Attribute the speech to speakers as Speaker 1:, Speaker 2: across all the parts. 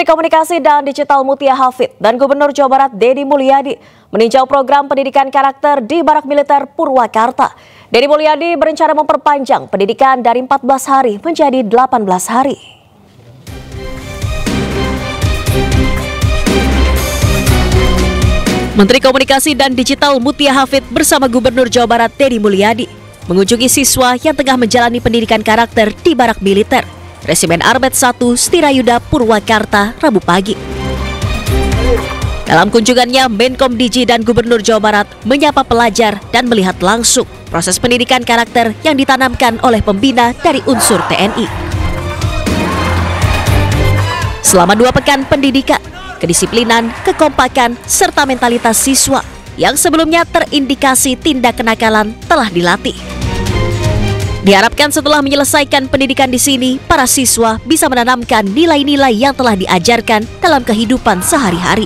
Speaker 1: Komunikasi dan Digital Mutia Hafid dan Gubernur Jawa Barat Deddy Mulyadi meninjau program pendidikan karakter di Barak Militer Purwakarta. Deddy Mulyadi berencana memperpanjang pendidikan dari 14 hari menjadi 18 hari. Menteri Komunikasi dan Digital Mutia Hafid bersama Gubernur Jawa Barat Deddy Mulyadi mengunjungi siswa yang tengah menjalani pendidikan karakter di Barak Militer Resimen Armet 1 Setirayuda Purwakarta Rabu pagi. Dalam kunjungannya, Menkom Digi dan Gubernur Jawa Barat menyapa pelajar dan melihat langsung proses pendidikan karakter yang ditanamkan oleh pembina dari unsur TNI. Selama 2 pekan pendidikan, kedisiplinan, kekompakan, serta mentalitas siswa yang sebelumnya terindikasi tindak kenakalan telah dilatih. Diharapkan setelah menyelesaikan pendidikan di sini, para siswa bisa menanamkan nilai-nilai yang telah diajarkan dalam kehidupan sehari-hari.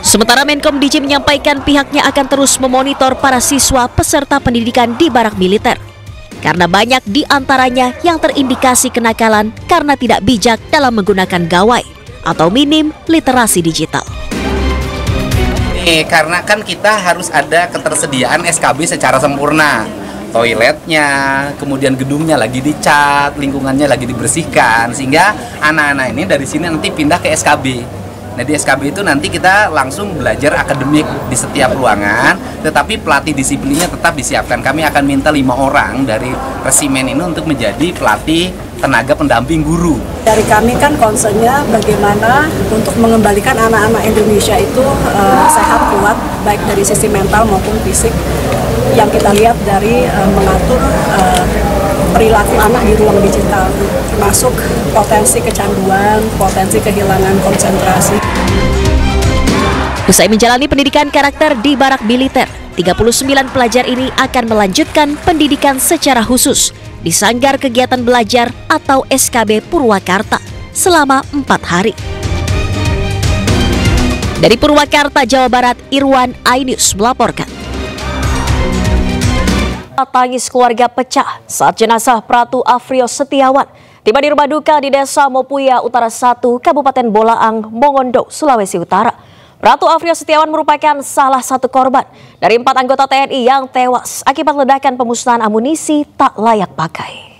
Speaker 1: Sementara Menkom Digi menyampaikan pihaknya akan terus memonitor para siswa peserta pendidikan di Barak Militer. Karena banyak di antaranya yang terindikasi kenakalan karena tidak bijak dalam menggunakan gawai atau minim literasi digital.
Speaker 2: Karena kan kita harus ada ketersediaan SKB secara sempurna. Toiletnya, kemudian gedungnya lagi dicat, lingkungannya lagi dibersihkan. Sehingga anak-anak ini dari sini nanti pindah ke SKB. Nah di SKB itu nanti kita langsung belajar akademik di setiap ruangan, tetapi pelatih disiplinnya tetap disiapkan. Kami akan minta 5 orang dari resimen ini untuk menjadi pelatih tenaga pendamping guru.
Speaker 3: Dari kami kan concernnya bagaimana untuk mengembalikan anak-anak Indonesia itu sehat, kuat, baik dari sisi mental maupun fisik. Yang kita lihat dari mengatur perilaku anak di ruang digital, termasuk potensi kecanduan, potensi kehilangan konsentrasi.
Speaker 1: Usai menjalani pendidikan karakter di Barak Militer, 39 pelajar ini akan melanjutkan pendidikan secara khusus di Sanggar Kegiatan Belajar atau SKB Purwakarta selama 4 hari. Dari Purwakarta, Jawa Barat, Irwan Ainius melaporkan. Tangis keluarga pecah saat jenazah Pratu Afrio Setiawan tiba di rumah duka di Desa Mopuya Utara 1, Kabupaten Bolaang, Mongondo, Sulawesi Utara. Pratu Afrio Setiawan merupakan salah satu korban dari 4 anggota TNI yang tewas akibat ledakan pemusnahan amunisi tak layak pakai.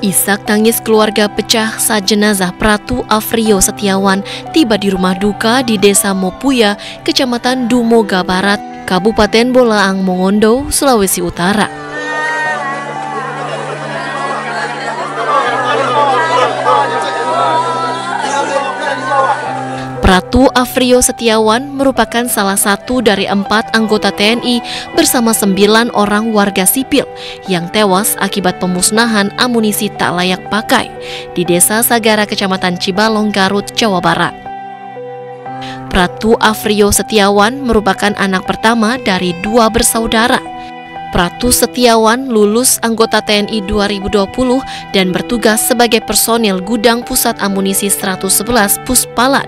Speaker 4: Isak tangis keluarga pecah saat jenazah Pratu Afrio Setiawan tiba di rumah duka di Desa Mopuya, Kecamatan Dumoga Barat, Kabupaten Bolaang, Mongondo, Sulawesi Utara. Pratu Afrio Setiawan merupakan salah satu dari 4 anggota TNI bersama 9 orang warga sipil yang tewas akibat pemusnahan amunisi tak layak pakai di Desa Sagara, Kecamatan Cibalong, Garut, Jawa Barat. Pratu Afrio Setiawan merupakan anak pertama dari 2 bersaudara. Pratu Setiawan lulus anggota TNI 2020 dan bertugas sebagai personil Gudang Pusat Amunisi 111 Puspalad.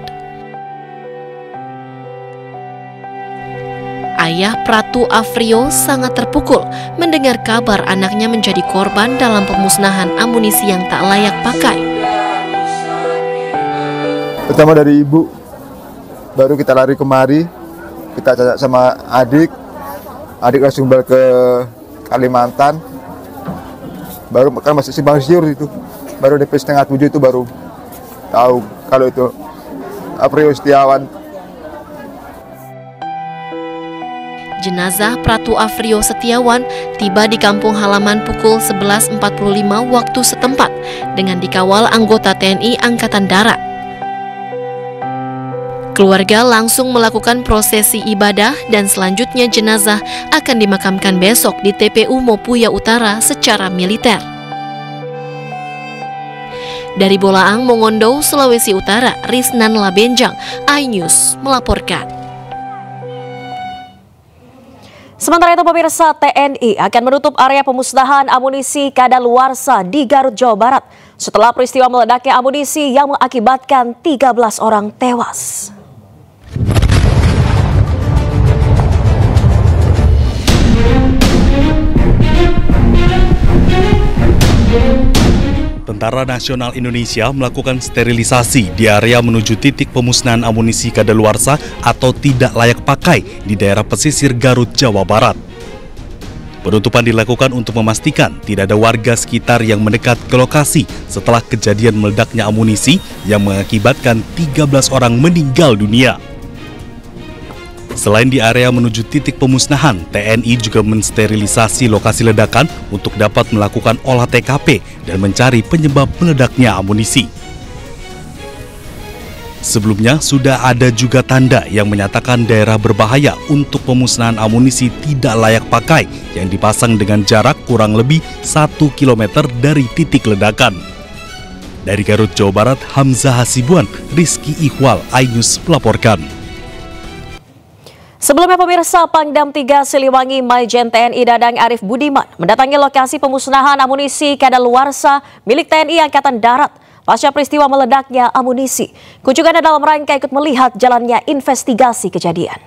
Speaker 4: Ayah Pratu Afrio sangat terpukul mendengar kabar anaknya menjadi korban dalam pemusnahan amunisi yang tak layak pakai.
Speaker 5: Pertama dari ibu, baru kita lari kemari, kita cari sama adik langsung balik ke Kalimantan, baru kan masih simpang siur itu, baru DP 6:30 itu baru tahu kalau itu Afrio Setiawan.
Speaker 4: Jenazah Pratu Afrio Setiawan tiba di kampung halaman pukul 11.45 waktu setempat dengan dikawal anggota TNI Angkatan Darat. Keluarga langsung melakukan prosesi ibadah dan selanjutnya jenazah akan dimakamkan besok di TPU Mopuya Utara secara militer. Dari Bolaang, Mongondo, Sulawesi Utara, Risnan Labenjang, iNews melaporkan.
Speaker 1: Sementara itu pemirsa, TNI akan menutup area pemusnahan amunisi kadaluarsa di Garut, Jawa Barat setelah peristiwa meledaknya amunisi yang mengakibatkan 13 orang tewas.
Speaker 6: Tentara Nasional Indonesia melakukan sterilisasi di area menuju titik pemusnahan amunisi kadaluarsa atau tidak layak pakai di daerah pesisir Garut, Jawa Barat. Penutupan dilakukan untuk memastikan tidak ada warga sekitar yang mendekat ke lokasi setelah kejadian meledaknya amunisi yang mengakibatkan 13 orang meninggal dunia. Selain di area menuju titik pemusnahan, TNI juga mensterilisasi lokasi ledakan untuk dapat melakukan olah TKP dan mencari penyebab meledaknya amunisi. Sebelumnya, sudah ada juga tanda yang menyatakan daerah berbahaya untuk pemusnahan amunisi tidak layak pakai yang dipasang dengan jarak kurang lebih 1 km dari titik ledakan. Dari Garut, Jawa Barat, Hamzah Hasibuan, Rizky Ikhwal, iNews melaporkan.
Speaker 1: Sebelumnya pemirsa, Pangdam 3 Siliwangi Maijen TNI Dadang Arif Budiman mendatangi lokasi pemusnahan amunisi kadaluarsa milik TNI Angkatan Darat pasca peristiwa meledaknya amunisi. Kunjungannya dalam rangka ikut melihat jalannya investigasi kejadian.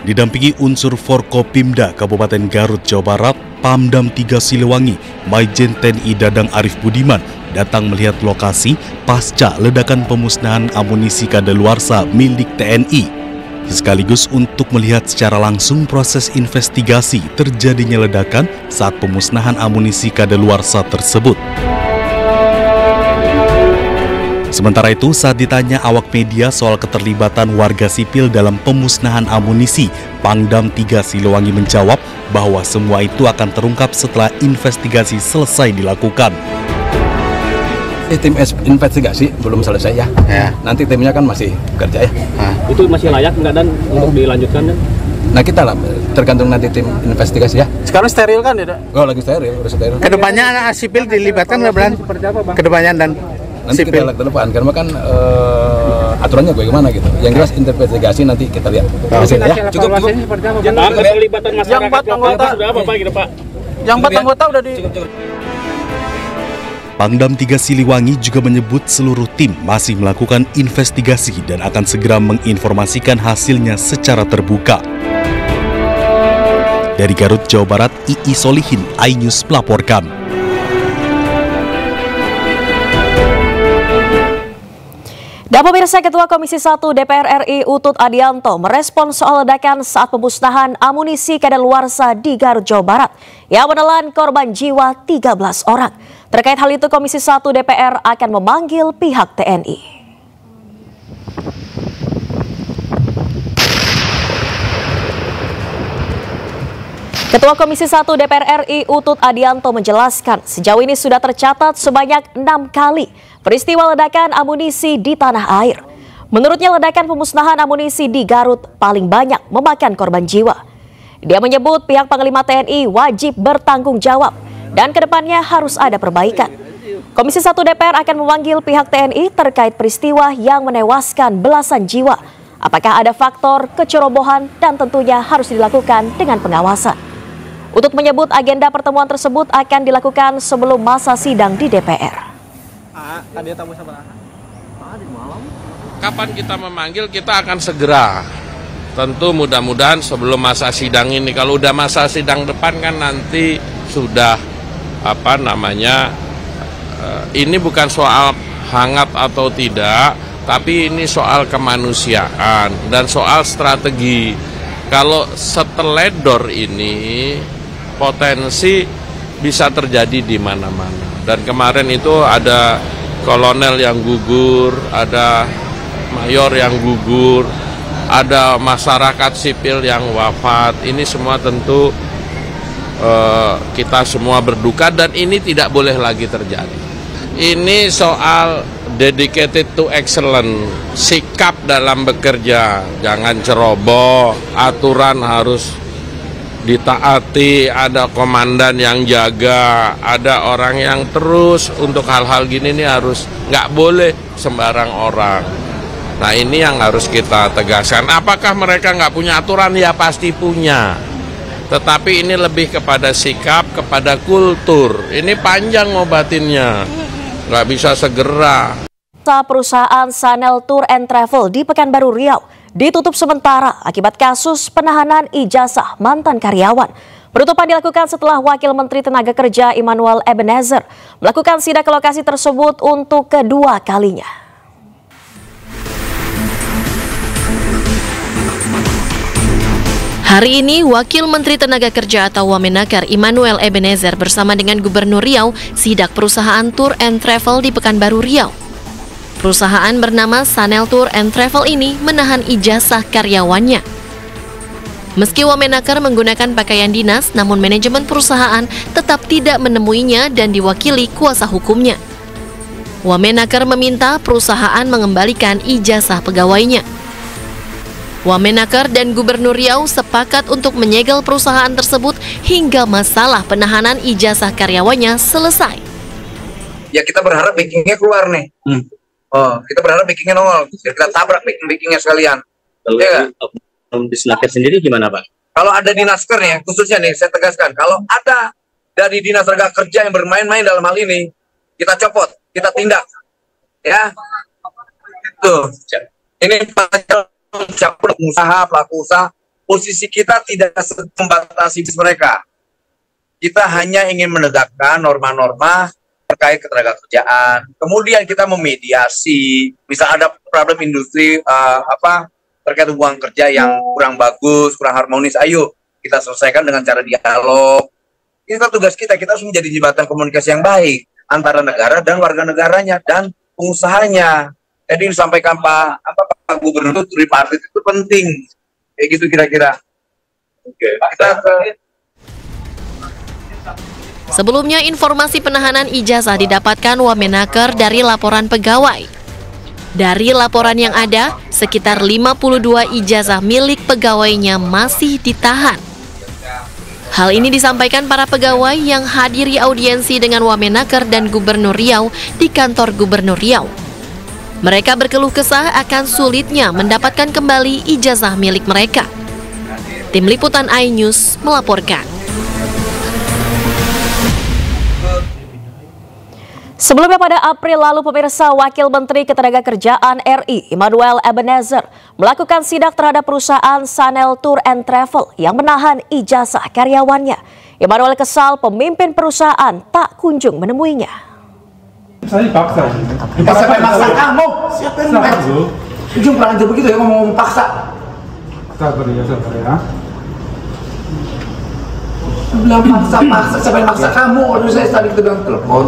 Speaker 6: Didampingi unsur Forkopimda Kabupaten Garut, Jawa Barat, Pamdam 3 Siliwangi, Maijen TNI Dadang Arif Budiman datang melihat lokasi pasca ledakan pemusnahan amunisi kadaluarsa milik TNI. Sekaligus untuk melihat secara langsung proses investigasi terjadinya ledakan saat pemusnahan amunisi kadaluarsa tersebut. Sementara itu, saat ditanya awak media soal keterlibatan warga sipil dalam pemusnahan amunisi, Pangdam 3 Siliwangi menjawab bahwa semua itu akan terungkap setelah investigasi selesai dilakukan.
Speaker 7: Tim investigasi belum selesai ya. Nanti timnya kan masih bekerja ya.
Speaker 8: Itu masih layak nggak dan untuk dilanjutkan dan?
Speaker 7: Nah kita lah tergantung nanti tim investigasi ya.
Speaker 8: Sekarang steril kan ya?
Speaker 7: Oh lagi steril, udah steril.
Speaker 9: Kedepannya sipil dilibatkan nggak Bran? Kedepannya dan
Speaker 7: nanti sipil. Kita lihat ke depan karena kan aturannya bagaimana gitu. Yang jelas investigasi nanti kita lihat.
Speaker 8: Ya. Cukup. Keterlibatan masyarakat sudah apa Pak gitu Pak? Yang 4 anggota udah di.
Speaker 6: Pangdam 3 Siliwangi juga menyebut seluruh tim masih melakukan investigasi dan akan segera menginformasikan hasilnya secara terbuka. Dari Garut, Jawa Barat, II Solihin, iNews melaporkan.
Speaker 1: Dan pemirsa, Ketua Komisi 1 DPR RI Utut Adianto merespon soal ledakan saat pemusnahan amunisi kadaluarsa di Garut, Jawa Barat yang menelan korban jiwa 13 orang. Terkait hal itu, Komisi 1 DPR akan memanggil pihak TNI. Ketua Komisi 1 DPR RI Utut Adianto menjelaskan sejauh ini sudah tercatat sebanyak 6 kali peristiwa ledakan amunisi di tanah air. Menurutnya ledakan pemusnahan amunisi di Garut paling banyak memakan korban jiwa. Dia menyebut pihak Panglima TNI wajib bertanggung jawab dan kedepannya harus ada perbaikan. Komisi 1 DPR akan memanggil pihak TNI terkait peristiwa yang menewaskan belasan jiwa. Apakah ada faktor kecerobohan dan tentunya harus dilakukan dengan pengawasan. Utut menyebut agenda pertemuan tersebut akan dilakukan sebelum masa sidang di DPR.
Speaker 10: Kapan kita memanggil, kita akan segera. Tentu mudah-mudahan sebelum masa sidang ini. Kalau udah masa sidang depan kan nanti sudah ini bukan soal hangat atau tidak, tapi ini soal kemanusiaan dan soal strategi. Kalau seteledor ini potensi bisa terjadi di mana-mana. Dan kemarin itu ada kolonel yang gugur, ada mayor yang gugur, ada masyarakat sipil yang wafat. Ini semua tentu kita semua berduka dan ini tidak boleh lagi terjadi. Ini soal dedicated to excellence, sikap dalam bekerja, jangan ceroboh, aturan harus ditaati, ada komandan yang jaga, ada orang yang terus untuk hal-hal gini nih harus nggak boleh sembarang orang. Nah ini yang harus kita tegaskan. Apakah mereka nggak punya aturan? Ya pasti punya. Tetapi ini lebih kepada sikap, kepada kultur. Ini panjang ngobatinnya, nggak bisa segera.
Speaker 1: Perusahaan Sanel Tour and Travel di Pekanbaru Riau ditutup sementara akibat kasus penahanan ijazah mantan karyawan. Penutupan dilakukan setelah Wakil Menteri Tenaga Kerja Immanuel Ebenezer melakukan sidak ke lokasi tersebut untuk kedua kalinya.
Speaker 4: Hari ini, Wakil Menteri Tenaga Kerja atau Wamenakar Immanuel Ebenezer bersama dengan Gubernur Riau sidak perusahaan Tour and Travel di Pekanbaru Riau. Perusahaan bernama Sanel Tour and Travel ini menahan ijazah karyawannya. Meski Wamenakar menggunakan pakaian dinas, namun manajemen perusahaan tetap tidak menemuinya dan diwakili kuasa hukumnya. Wamenakar meminta perusahaan mengembalikan ijazah pegawainya. Wamenakar dan Gubernur Riau sepakat untuk menyegel perusahaan tersebut hingga masalah penahanan ijazah karyawannya selesai.
Speaker 11: Ya kita berharap backingnya keluar nih. Kita berharap backingnya nongol. Kita tabrak backingnya sekalian.
Speaker 12: Kalau
Speaker 11: ya,
Speaker 12: di Snaker sendiri gimana Pak?
Speaker 11: Kalau ada dinasker nih, khususnya nih saya tegaskan, kalau ada dari Dinas Tenaga Kerja yang bermain-main dalam hal ini, kita copot, kita tindak. Ya, tuh. Ini pelaku usaha, posisi kita tidak membatasi mereka. Kita hanya ingin menegakkan norma-norma terkait ketenaga kerjaan. Kemudian kita memediasi, misal ada problem industri terkait hubungan kerja yang kurang bagus, kurang harmonis. Ayo kita selesaikan dengan cara dialog. Kita tugas kita harus menjadi jembatan komunikasi yang baik antara negara dan warga negaranya dan pengusahanya. Jadi disampaikan Pak Gubernur tripartit itu penting, kayak gitu kira-kira. Oke.
Speaker 4: Sebelumnya informasi penahanan ijazah didapatkan Wamenakar dari laporan pegawai. Dari laporan yang ada, sekitar 52 ijazah milik pegawainya masih ditahan. Hal ini disampaikan para pegawai yang hadiri audiensi dengan Wamenakar dan Gubernur Riau di kantor Gubernur Riau. Mereka berkeluh kesah akan sulitnya mendapatkan kembali ijazah milik mereka. Tim Liputan iNews melaporkan.
Speaker 1: Sebelumnya pada April lalu, pemirsa, Wakil Menteri Ketenagakerjaan RI Immanuel Ebenezer melakukan sidak terhadap perusahaan Sanel Tour and Travel yang menahan ijazah karyawannya. Immanuel kesal pemimpin perusahaan tak kunjung menemuinya.
Speaker 8: Saya dipaksa.
Speaker 11: Siapa yang maksa kamu? Siapa yang maksa? Ujung kurang ajar begitu ya ngomong paksa.
Speaker 8: Sabar ya.
Speaker 11: Bilang maksa, siapa yang maksa kamu? Waktu saya tadi kita bilang telepon.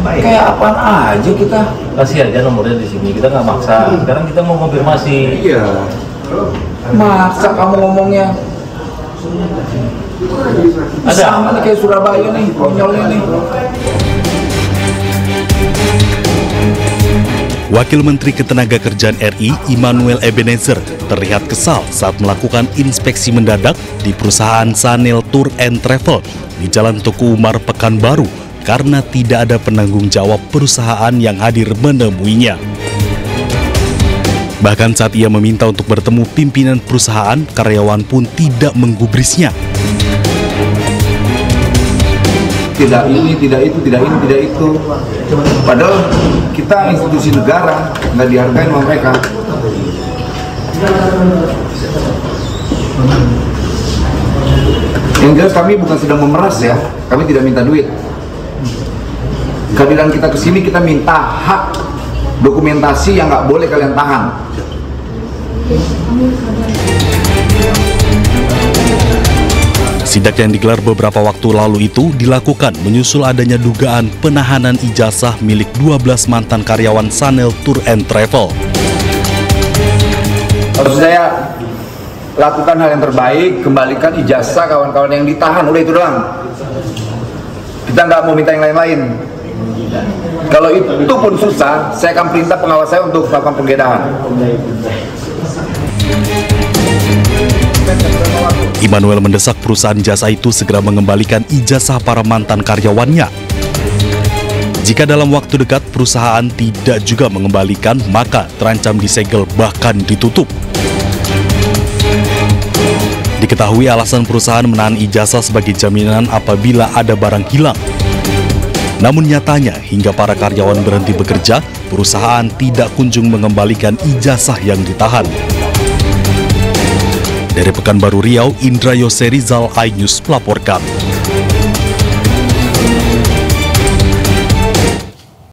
Speaker 11: Kayak apaan aja kita?
Speaker 12: Kasih aja nomornya di sini. Kita nggak maksa. Sekarang kita mau konfirmasi.
Speaker 11: Iya. Maksa kamu ngomongnya. Ada sama nih kayak Surabaya nih, konyolnya nih.
Speaker 6: Wakil Menteri Ketenagakerjaan RI Immanuel Ebenezer terlihat kesal saat melakukan inspeksi mendadak di perusahaan Sanel Tour and Travel di Jalan Tuku Umar, Pekanbaru karena tidak ada penanggung jawab perusahaan yang hadir menemuinya. Bahkan saat ia meminta untuk bertemu pimpinan perusahaan, karyawan pun tidak menggubrisnya.
Speaker 11: Tidak ini, tidak itu, tidak ini, tidak itu. Padahal kita institusi negara, nggak dihargai sama mereka. Yang jelas kami bukan sedang memeras ya, kami tidak minta duit. Kehadiran kita ke sini kita minta hak dokumentasi yang nggak boleh kalian tahan.
Speaker 6: Sidak yang digelar beberapa waktu lalu itu dilakukan menyusul adanya dugaan penahanan ijazah milik 12 mantan karyawan Sanel Tour and Travel.
Speaker 11: Harus saya lakukan hal yang terbaik, kembalikan ijazah kawan-kawan yang ditahan, udah itu doang. Kita nggak mau minta yang lain-lain. Kalau itu pun susah, saya akan perintah pengawas saya untuk melakukan penggeledahan.
Speaker 6: Immanuel mendesak perusahaan jasa itu segera mengembalikan ijazah para mantan karyawannya. Jika dalam waktu dekat perusahaan tidak juga mengembalikan, maka terancam disegel bahkan ditutup. Diketahui alasan perusahaan menahan ijazah sebagai jaminan apabila ada barang hilang. Namun nyatanya hingga para karyawan berhenti bekerja, perusahaan tidak kunjung mengembalikan ijazah yang ditahan. Dari Pekanbaru Riau, Indra Yoserizal, iNews melaporkan.